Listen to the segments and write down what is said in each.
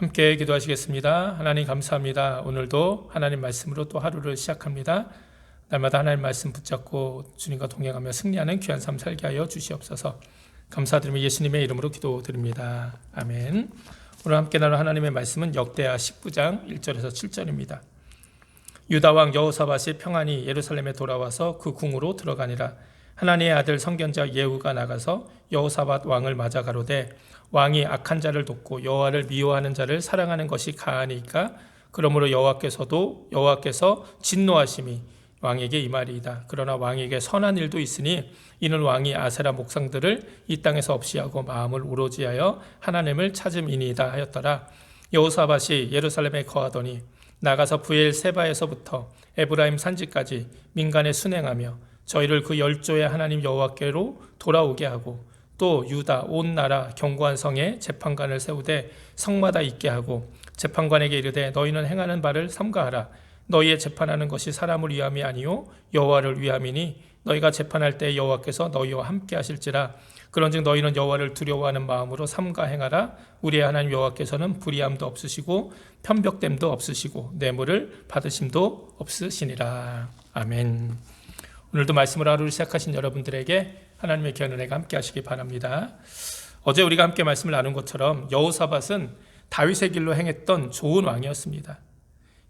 함께 기도하시겠습니다. 하나님 감사합니다. 오늘도 하나님 말씀으로 또 하루를 시작합니다. 날마다 하나님 말씀 붙잡고 주님과 동행하며 승리하는 귀한 삶 살게 하여 주시옵소서. 감사드리며 예수님의 이름으로 기도드립니다. 아멘. 오늘 함께 나눌 하나님의 말씀은 역대하 19장 1절에서 7절입니다. 유다왕 여호사밧이 평안히 예루살렘에 돌아와서 그 궁으로 들어가니라. 하나님의 아들 선견자 예후가 나가서 여호사밧 왕을 맞아 가로되 왕이 악한 자를 돕고 여호와를 미워하는 자를 사랑하는 것이 가하니까 그러므로 여호와께서 진노하심이 왕에게 임하리이다. 그러나 왕에게 선한 일도 있으니 이는 왕이 아세라 목상들을 이 땅에서 없이하고 마음을 우로지하여 하나님을 찾음이니이다 하였더라. 여호사밧이 예루살렘에 거하더니 나가서 브엘세바에서부터 에브라임 산지까지 민간에 순행하며 저희를 그 열조의 하나님 여호와께로 돌아오게 하고 또 유다 온 나라 견고한 성에 재판관을 세우되 성마다 있게 하고 재판관에게 이르되 너희는 행하는 바를 삼가하라. 너희의 재판하는 것이 사람을 위함이 아니요 여호와를 위함이니 너희가 재판할 때 여호와께서 너희와 함께 하실지라. 그런즉 너희는 여호와를 두려워하는 마음으로 삼가 행하라. 우리의 하나님 여호와께서는 불의함도 없으시고 편벽됨도 없으시고 뇌물을 받으심도 없으시니라. 아멘. 오늘도 말씀을 하루를 시작하신 여러분들에게 하나님의 귀한 은혜가 함께 하시기 바랍니다. 어제 우리가 함께 말씀을 나눈 것처럼 여호사밧은 다윗의 길로 행했던 좋은 왕이었습니다.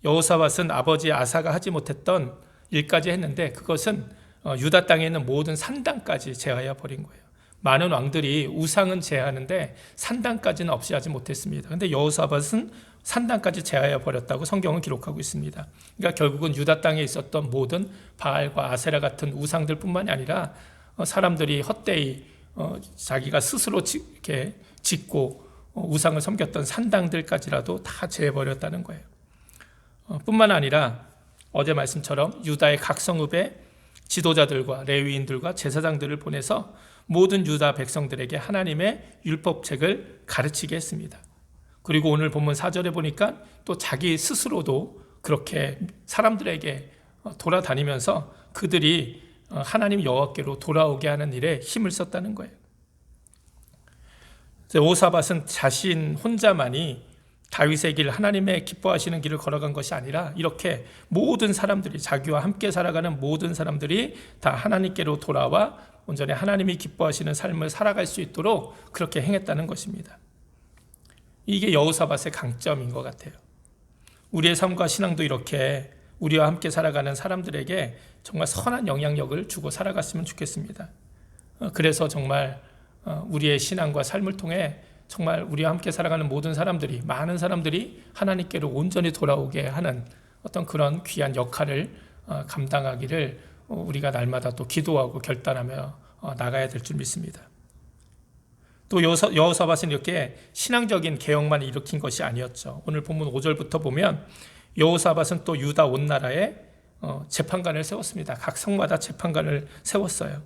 여호사밧은 아버지 아사가 하지 못했던 일까지 했는데 그것은 유다 땅에 있는 모든 산당까지 제하여 버린 거예요. 많은 왕들이 우상은 제하는데 산당까지는 없이 하지 못했습니다. 그런데 여호사밧은 산당까지 제하여 버렸다고 성경은 기록하고 있습니다. 그러니까 결국은 유다 땅에 있었던 모든 바알과 아세라 같은 우상들 뿐만이 아니라 사람들이 헛되이 자기가 스스로 이렇게 짓고 우상을 섬겼던 산당들까지라도 다 제해버렸다는 거예요. 뿐만 아니라 어제 말씀처럼 유다의 각 성읍에 지도자들과 레위인들과 제사장들을 보내서 모든 유다 백성들에게 하나님의 율법책을 가르치게 했습니다. 그리고 오늘 본문 4절에 보니까 또 자기 스스로도 그렇게 사람들에게 돌아다니면서 그들이 하나님 여호와께로 돌아오게 하는 일에 힘을 썼다는 거예요. 여호사밧은 자신 혼자만이 다윗의 길, 하나님의 기뻐하시는 길을 걸어간 것이 아니라 이렇게 모든 사람들이 자기와 함께 살아가는 모든 사람들이 다 하나님께로 돌아와 온전히 하나님이 기뻐하시는 삶을 살아갈 수 있도록 그렇게 행했다는 것입니다. 이게 여호사밧의 강점인 것 같아요. 우리의 삶과 신앙도 이렇게 우리와 함께 살아가는 사람들에게 정말 선한 영향력을 주고 살아갔으면 좋겠습니다. 그래서 정말 우리의 신앙과 삶을 통해 정말 우리와 함께 살아가는 모든 사람들이, 많은 사람들이 하나님께로 온전히 돌아오게 하는 어떤 그런 귀한 역할을 감당하기를 우리가 날마다 또 기도하고 결단하며 나가야 될 줄 믿습니다. 또 여호사밧은 이렇게 신앙적인 개혁만 일으킨 것이 아니었죠. 오늘 본문 5절부터 보면 여호사밧은 또 유다 온 나라에 재판관을 세웠습니다. 각 성마다 재판관을 세웠어요.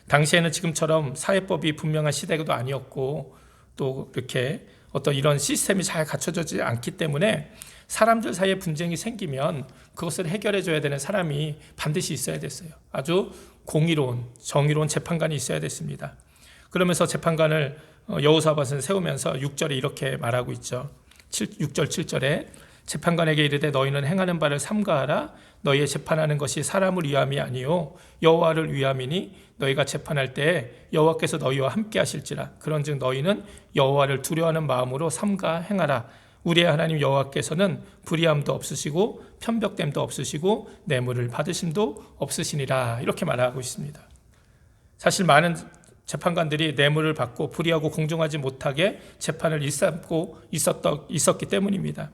당시에는 지금처럼 사회법이 분명한 시대도 아니었고 또 이렇게 어떤 이런 시스템이 잘 갖춰지지 않기 때문에 사람들 사이에 분쟁이 생기면 그것을 해결해 줘야 되는 사람이 반드시 있어야 됐어요. 아주 공의로운, 정의로운 재판관이 있어야 됐습니다. 그러면서 재판관을 여호사밧은 세우면서 6절에 이렇게 말하고 있죠. 6절 7절에 재판관에게 이르되 너희는 행하는 바를 삼가하라. 너희의 재판하는 것이 사람을 위함이 아니요 여호와를 위함이니 너희가 재판할 때에 여호와께서 너희와 함께 하실지라. 그런즉 너희는 여호와를 두려워하는 마음으로 삼가 행하라. 우리의 하나님 여호와께서는 불의함도 없으시고 편벽됨도 없으시고 뇌물을 받으심도 없으시니라. 이렇게 말하고 있습니다. 사실 많은 재판관들이 뇌물을 받고 불의하고 공정하지 못하게 재판을 일삼고 있었기 때문입니다.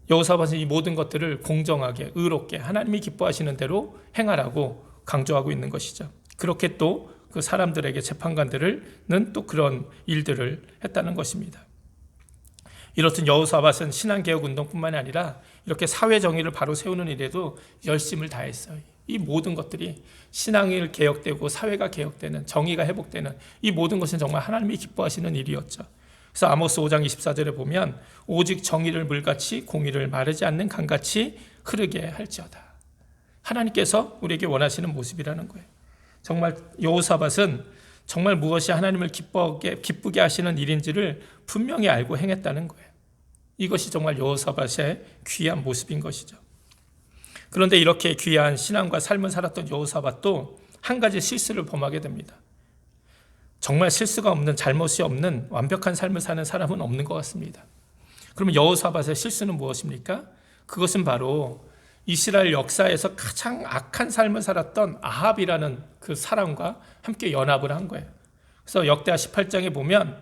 여호사밧은 이 모든 것들을 공정하게, 의롭게 하나님이 기뻐하시는 대로 행하라고 강조하고 있는 것이죠. 그렇게 또 그 사람들에게 재판관들은 또 그런 일들을 했다는 것입니다. 이렇듯 여호사밧은 신앙개혁 운동뿐만 아니라 이렇게 사회 정의를 바로 세우는 일에도 열심을 다했어요. 이 모든 것들이 신앙이 개혁되고 사회가 개혁되는, 정의가 회복되는 이 모든 것은 정말 하나님이 기뻐하시는 일이었죠. 그래서 아모스 5장 24절에 보면 오직 정의를 물같이 공의를 마르지 않는 강같이 흐르게 할지어다. 하나님께서 우리에게 원하시는 모습이라는 거예요. 정말 여호사밧은 정말 무엇이 하나님을 기쁘게 하시는 일인지를 분명히 알고 행했다는 거예요. 이것이 정말 여호사밧의 귀한 모습인 것이죠. 그런데 이렇게 귀한 신앙과 삶을 살았던 여호사밧도 한 가지 실수를 범하게 됩니다. 정말 실수가 없는, 잘못이 없는 완벽한 삶을 사는 사람은 없는 것 같습니다. 그러면 여호사밧의 실수는 무엇입니까? 그것은 바로 이스라엘 역사에서 가장 악한 삶을 살았던 아합이라는 그 사람과 함께 연합을 한 거예요. 그래서 역대하 18장에 보면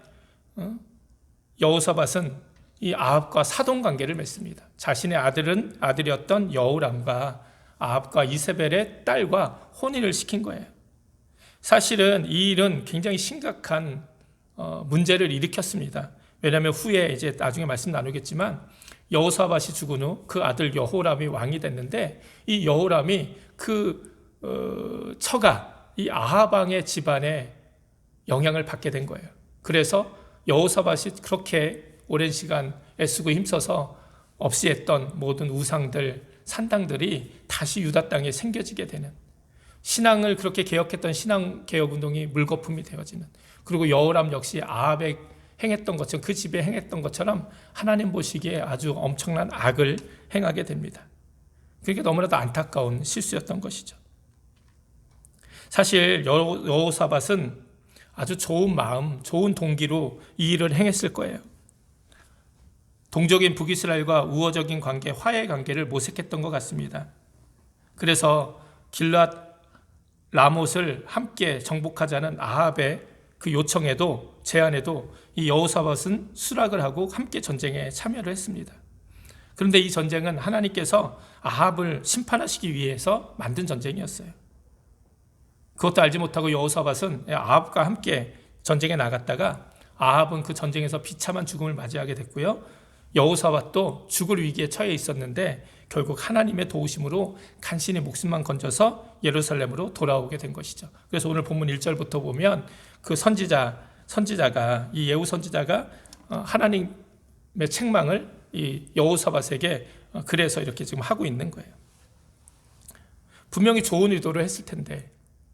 여호사밧은 이 아합과 사돈관계를 맺습니다. 자신의 아들이었던 여호람과 아합과 이세벨의 딸과 혼인을 시킨 거예요. 사실은 이 일은 굉장히 심각한 문제를 일으켰습니다. 왜냐하면 후에 이제 나중에 말씀 나누겠지만 여호사밧이 죽은 후 그 아들 여호람이 왕이 됐는데 이 여호람이 그 처가 이 아합 왕의 집안에 영향을 받게 된 거예요. 그래서 여호사밧이 그렇게 오랜 시간 애쓰고 힘써서 없이 했던 모든 우상들, 산당들이 다시 유다 땅에 생겨지게 되는, 신앙을 그렇게 개혁했던 신앙개혁운동이 물거품이 되어지는, 그리고 여호람 역시 아합에 행했던 것처럼, 그 집에 행했던 것처럼 하나님 보시기에 아주 엄청난 악을 행하게 됩니다. 그게 너무나도 안타까운 실수였던 것이죠. 사실 여호사밧은 아주 좋은 마음, 좋은 동기로 이 일을 행했을 거예요. 동족인 북이스라엘과 우호적인 관계, 화해의 관계를 모색했던 것 같습니다. 그래서 길앗 라못을 함께 정복하자는 아합의 그 요청에도, 제안에도 이 여호사밧은 수락을 하고 함께 전쟁에 참여를 했습니다. 그런데 이 전쟁은 하나님께서 아합을 심판하시기 위해서 만든 전쟁이었어요. 그것도 알지 못하고 여호사밧은 아합과 함께 전쟁에 나갔다가 아합은 그 전쟁에서 비참한 죽음을 맞이하게 됐고요. 여호사밧도 죽을 위기에 처해 있었는데 결국 하나님의 도우심으로 간신히 목숨만 건져서 예루살렘으로 돌아오게 된 것이죠. 그래서 오늘 본문 1절부터 보면 그 선지자가, 이 예후 선지자가 하나님의 책망을 이 여호사밧에게 그래서 이렇게 지금 하고 있는 거예요. 분명히 좋은 의도로 했을 텐데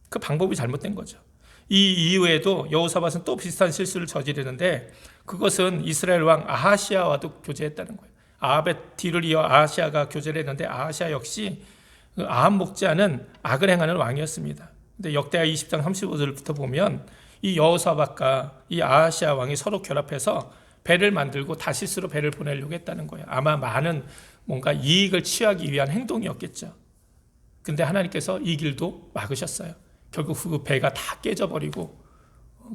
그 방법이 잘못된 거죠. 이 이후에도 여호사밧은 또 비슷한 실수를 저지르는데 그것은 이스라엘 왕 아하시아와도 교제했다는 거예요. 아합의 뒤를 이어 아하시아가 교제를 했는데 아하시아 역시 아합 못지않은 악을 행하는 왕이었습니다. 근데 역대하 20장 35절부터 보면 이 여호사밧과 이 아하시아 왕이 서로 결합해서 배를 만들고 다시스로 배를 보내려고 했다는 거예요. 아마 많은 뭔가 이익을 취하기 위한 행동이었겠죠. 근데 하나님께서 이 길도 막으셨어요. 결국 그 배가 다 깨져버리고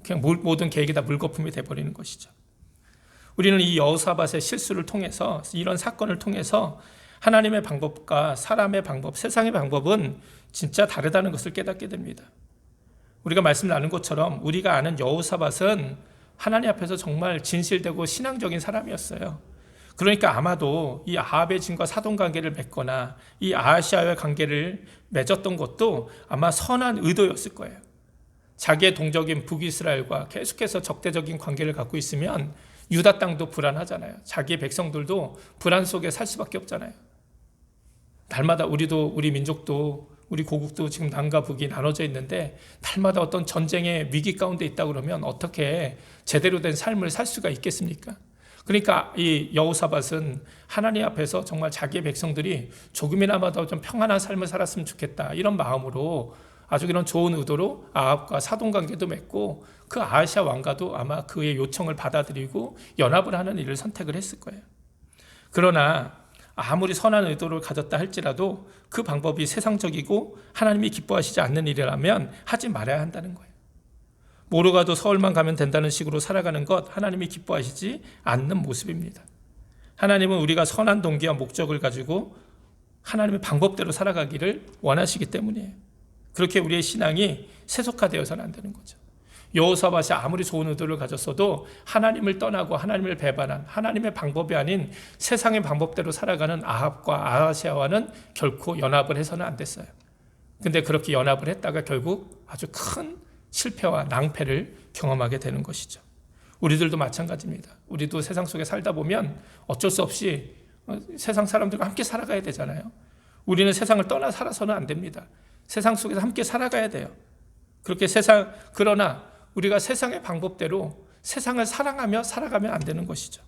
그냥 모든 계획이 다 물거품이 돼버리는 것이죠. 우리는 이 여호사밧의 실수를 통해서, 이런 사건을 통해서 하나님의 방법과 사람의 방법, 세상의 방법은 진짜 다르다는 것을 깨닫게 됩니다. 우리가 말씀 나눈 것처럼 우리가 아는 여호사밧은 하나님 앞에서 정말 진실되고 신앙적인 사람이었어요. 그러니까 아마도 이 아합의 진과 사돈 관계를 맺거나 이 아하시아의 관계를 맺었던 것도 아마 선한 의도였을 거예요. 자기의 동족인 북이스라엘과 계속해서 적대적인 관계를 갖고 있으면 유다 땅도 불안하잖아요. 자기의 백성들도 불안 속에 살 수밖에 없잖아요. 날마다 우리 민족도, 우리 고국도 지금 남과 북이 나눠져 있는데 날마다 어떤 전쟁의 위기 가운데 있다 그러면 어떻게 제대로 된 삶을 살 수가 있겠습니까? 그러니까 이 여호사밧은 하나님 앞에서 정말 자기의 백성들이 조금이나마도 좀 평안한 삶을 살았으면 좋겠다, 이런 마음으로 아주 그런 좋은 의도로 아합과 사돈관계도 맺고 그 아하시아 왕과도 아마 그의 요청을 받아들이고 연합을 하는 일을 선택을 했을 거예요. 그러나 아무리 선한 의도를 가졌다 할지라도 그 방법이 세상적이고 하나님이 기뻐하시지 않는 일이라면 하지 말아야 한다는 거예요. 뭐로 가도 서울만 가면 된다는 식으로 살아가는 것, 하나님이 기뻐하시지 않는 모습입니다. 하나님은 우리가 선한 동기와 목적을 가지고 하나님의 방법대로 살아가기를 원하시기 때문이에요. 그렇게 우리의 신앙이 세속화되어서는 안 되는 거죠. 여호사밧이 아무리 좋은 의도를 가졌어도 하나님을 떠나고 하나님을 배반한, 하나님의 방법이 아닌 세상의 방법대로 살아가는 아합과 아하시아와는 결코 연합을 해서는 안 됐어요. 근데 그렇게 연합을 했다가 결국 아주 큰 실패와 낭패를 경험하게 되는 것이죠. 우리들도 마찬가지입니다. 우리도 세상 속에 살다 보면 어쩔 수 없이 세상 사람들과 함께 살아가야 되잖아요. 우리는 세상을 떠나 살아서는 안 됩니다. 세상 속에서 함께 살아가야 돼요. 그러나 우리가 세상의 방법대로 세상을 사랑하며 살아가면 안 되는 것이죠.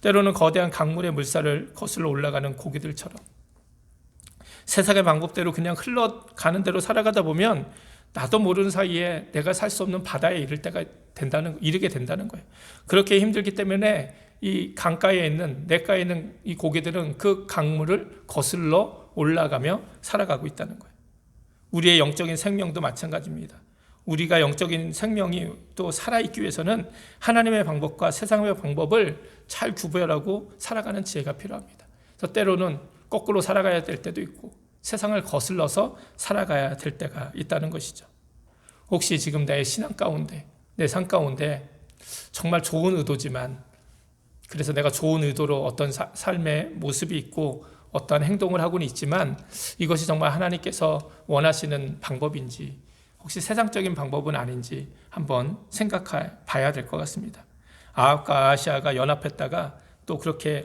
때로는 거대한 강물의 물살을 거슬러 올라가는 고기들처럼 세상의 방법대로 그냥 흘러가는 대로 살아가다 보면 나도 모르는 사이에 내가 살 수 없는 바다에 이르게 된다는 거예요. 그렇게 힘들기 때문에 이 강가에 있는 냇가에 있는 이 고기들은 그 강물을 거슬러 올라가며 살아가고 있다는 거예요. 우리의 영적인 생명도 마찬가지입니다. 우리가 영적인 생명이 또 살아있기 위해서는 하나님의 방법과 세상의 방법을 잘 구별하고 살아가는 지혜가 필요합니다. 그래서 때로는 거꾸로 살아가야 될 때도 있고 세상을 거슬러서 살아가야 될 때가 있다는 것이죠. 혹시 지금 내 신앙 가운데, 내 삶 가운데 정말 좋은 의도지만 그래서 내가 좋은 의도로 어떤 삶의 모습이 있고 어떠한 행동을 하고는 있지만 이것이 정말 하나님께서 원하시는 방법인지 혹시 세상적인 방법은 아닌지 한번 생각해 봐야 될 것 같습니다. 아합과 아하시아가 연합했다가 또 그렇게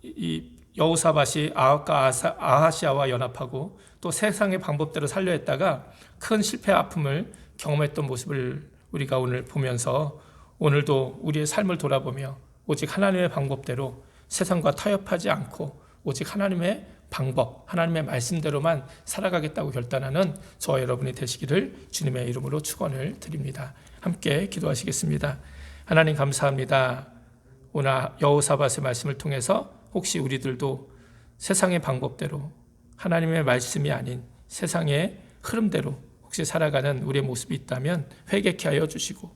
이 여호사밧이 아합과 아하시아와 연합하고 또 세상의 방법대로 살려 했다가 큰 실패 아픔을 경험했던 모습을 우리가 오늘 보면서 오늘도 우리의 삶을 돌아보며 오직 하나님의 방법대로 세상과 타협하지 않고 오직 하나님의 방법, 하나님의 말씀대로만 살아가겠다고 결단하는 저와 여러분이 되시기를 주님의 이름으로 축원을 드립니다. 함께 기도하시겠습니다. 하나님 감사합니다. 오늘 여호사밧의 말씀을 통해서 혹시 우리들도 세상의 방법대로 하나님의 말씀이 아닌 세상의 흐름대로 혹시 살아가는 우리의 모습이 있다면 회개케 하여 주시고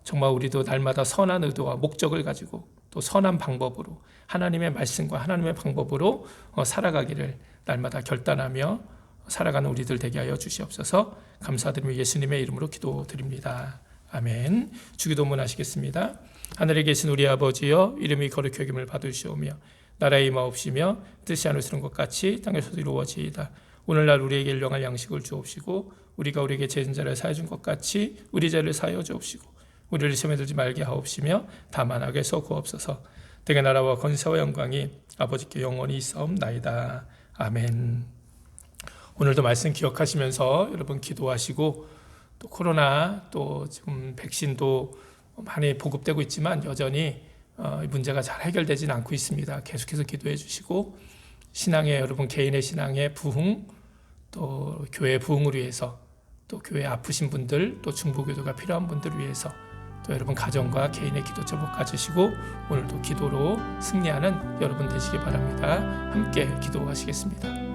정말 우리도 날마다 선한 의도와 목적을 가지고 또 선한 방법으로 하나님의 말씀과 하나님의 방법으로 살아가기를 날마다 결단하며 살아가는 우리들 되게 하여 주시옵소서. 감사드리며 예수님의 이름으로 기도드립니다. 아멘. 주기도문 하시겠습니다. 하늘에 계신 우리 아버지여, 이름이 거룩히 여김을 받으시오며 나라의 임하옵시며 뜻이 하늘에 것 같이 땅에서도 이루어지이다. 오늘날 우리에게 일용할 양식을 주옵시고 우리가 우리에게 죄진 자를 사하여 준 것 같이 우리 죄를 사하여 주옵시고 우리를 시험에 들지 말게 하옵시며 다만 악에서 구하옵소서. 되게 나라와 권세와 영광이 아버지께 영원히 있사옵나이다. 아멘. 오늘도 말씀 기억하시면서 여러분 기도하시고 또 코로나 또 지금 백신도 많이 보급되고 있지만 여전히 문제가 잘 해결되지는 않고 있습니다. 계속해서 기도해 주시고 신앙의 여러분 개인의 신앙의 부흥 또 교회 부흥을 위해서 또 교회 아프신 분들 또 중보기도가 필요한 분들을 위해서 또 여러분 가정과 개인의 기도 제목 가지시고 오늘도 기도로 승리하는 여러분 되시기 바랍니다. 함께 기도하시겠습니다.